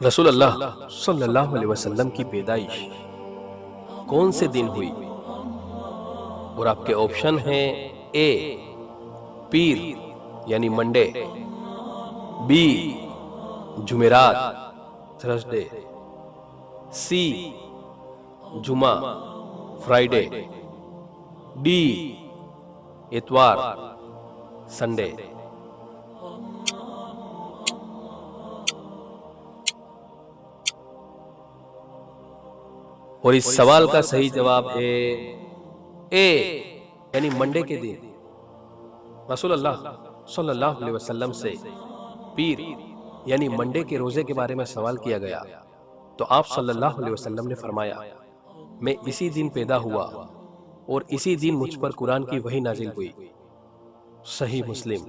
रसूल अल्लाह सल्लल्लाहु अलैहि वसल्लम की पैदाइश कौन से दिन हुई? और आपके ऑप्शन हैं ए पीर यानी मंडे, बी जुमेरात थर्सडे, सी जुमा फ्राइडे, डी इतवार संडे। और इस सवाल का सही जवाब है ए यानी मंडे के दिन रसूल अल्लाह सल्लल्लाहु अलैहि वसल्लम से पीर यानी मंडे के रोजे के बारे में सवाल किया गया तो आप सल्लल्लाहु अलैहि वसल्लम ने फरमाया, मैं इसी दिन पैदा हुआ और इसी दिन मुझ पर कुरान की वही नाजिल हुई। सही मुस्लिम।